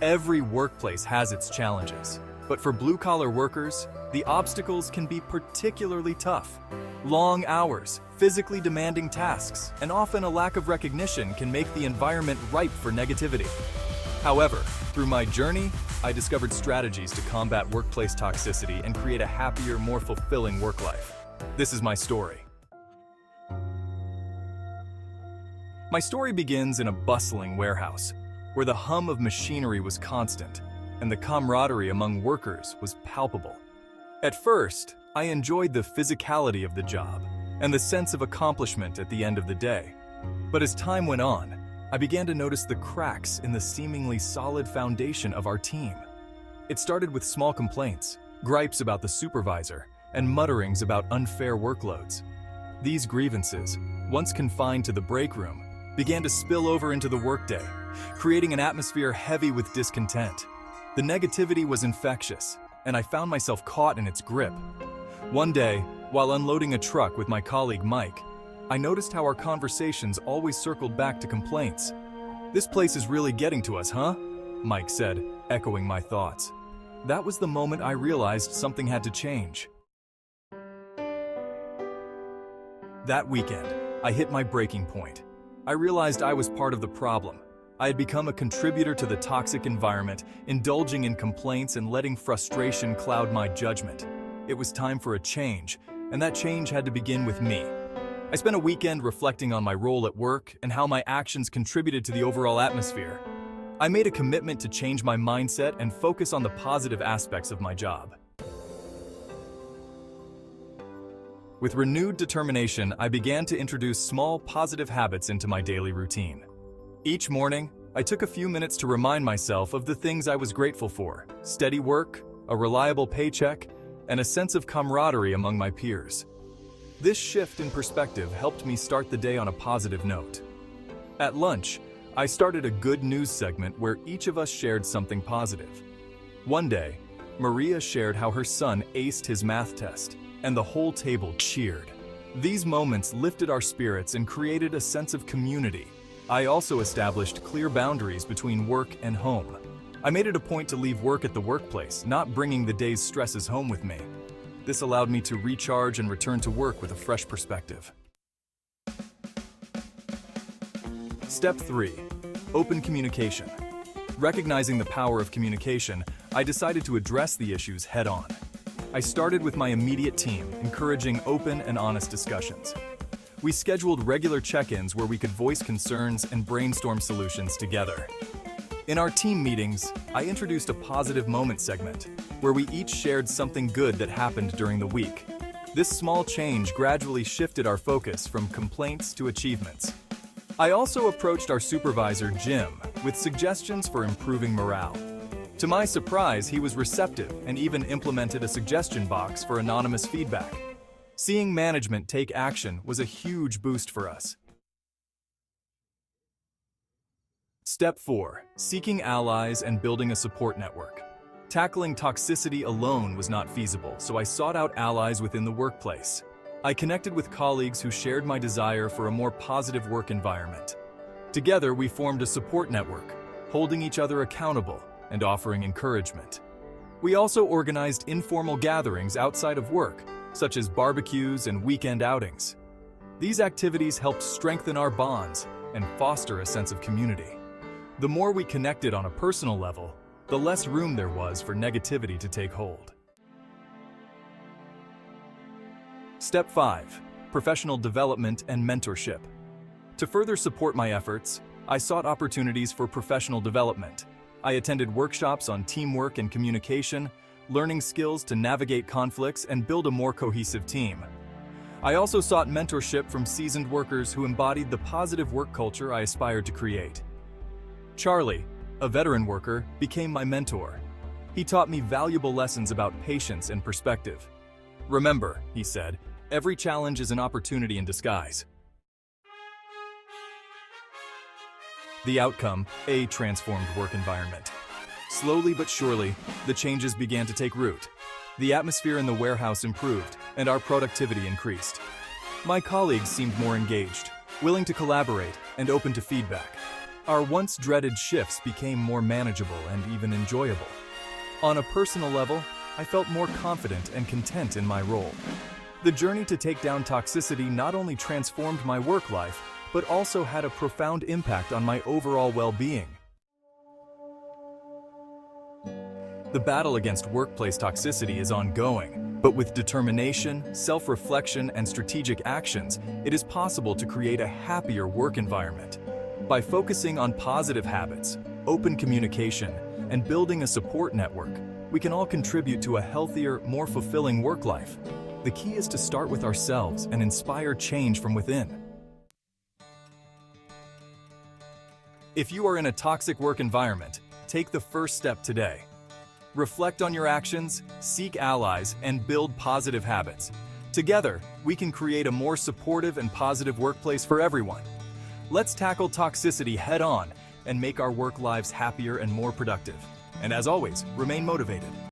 Every workplace has its challenges, but for blue-collar workers, the obstacles can be particularly tough. Long hours, physically demanding tasks, and often a lack of recognition can make the environment ripe for negativity. However, through my journey, I discovered strategies to combat workplace toxicity and create a happier, more fulfilling work life. This is my story. My story begins in a bustling warehouse, where the hum of machinery was constant, and the camaraderie among workers was palpable. At first, I enjoyed the physicality of the job and the sense of accomplishment at the end of the day. But as time went on, I began to notice the cracks in the seemingly solid foundation of our team. It started with small complaints, gripes about the supervisor, and mutterings about unfair workloads. These grievances, once confined to the break room, began to spill over into the workday, creating an atmosphere heavy with discontent. The negativity was infectious, and I found myself caught in its grip. One day, while unloading a truck with my colleague Mike, I noticed how our conversations always circled back to complaints. "This place is really getting to us, huh?" Mike said, echoing my thoughts. That was the moment I realized something had to change. That weekend, I hit my breaking point. I realized I was part of the problem. I had become a contributor to the toxic environment, indulging in complaints and letting frustration cloud my judgment. It was time for a change, and that change had to begin with me. I spent a weekend reflecting on my role at work and how my actions contributed to the overall atmosphere. I made a commitment to change my mindset and focus on the positive aspects of my job. With renewed determination, I began to introduce small, positive habits into my daily routine. Each morning, I took a few minutes to remind myself of the things I was grateful for: steady work, a reliable paycheck, and a sense of camaraderie among my peers. This shift in perspective helped me start the day on a positive note. At lunch, I started a good news segment where each of us shared something positive. One day, Maria shared how her son aced his math test, and the whole table cheered. These moments lifted our spirits and created a sense of community. I also established clear boundaries between work and home. I made it a point to leave work at the workplace, not bringing the day's stresses home with me. This allowed me to recharge and return to work with a fresh perspective. Step 3. Open communication. Recognizing the power of communication, I decided to address the issues head-on. I started with my immediate team, encouraging open and honest discussions. We scheduled regular check-ins where we could voice concerns and brainstorm solutions together. In our team meetings, I introduced a positive moment segment, where we each shared something good that happened during the week. This small change gradually shifted our focus from complaints to achievements. I also approached our supervisor, Jim, with suggestions for improving morale. To my surprise, he was receptive and even implemented a suggestion box for anonymous feedback. Seeing management take action was a huge boost for us. Step 4. Seeking allies and building a support network. Tackling toxicity alone was not feasible, so I sought out allies within the workplace. I connected with colleagues who shared my desire for a more positive work environment. Together, we formed a support network, holding each other accountable and offering encouragement. We also organized informal gatherings outside of work, such as barbecues and weekend outings. These activities helped strengthen our bonds and foster a sense of community. The more we connected on a personal level, the less room there was for negativity to take hold. Step 5. Professional development and mentorship. To further support my efforts, I sought opportunities for professional development. I attended workshops on teamwork and communication, learning skills to navigate conflicts and build a more cohesive team. I also sought mentorship from seasoned workers who embodied the positive work culture I aspired to create. Charlie, a veteran worker, became my mentor. He taught me valuable lessons about patience and perspective. "Remember," he said, "every challenge is an opportunity in disguise." The outcome, a transformed work environment. Slowly but surely, the changes began to take root. The atmosphere in the warehouse improved, and our productivity increased. My colleagues seemed more engaged, willing to collaborate, and open to feedback. Our once dreaded shifts became more manageable and even enjoyable. On a personal level, I felt more confident and content in my role. The journey to take down toxicity not only transformed my work life, but also had a profound impact on my overall well-being. The battle against workplace toxicity is ongoing, but with determination, self-reflection, and strategic actions, it is possible to create a happier work environment. By focusing on positive habits, open communication, and building a support network, we can all contribute to a healthier, more fulfilling work life. The key is to start with ourselves and inspire change from within. If you are in a toxic work environment, take the first step today. Reflect on your actions, seek allies, and build positive habits. Together, we can create a more supportive and positive workplace for everyone. Let's tackle toxicity head-on and make our work lives happier and more productive. And as always, remain motivated.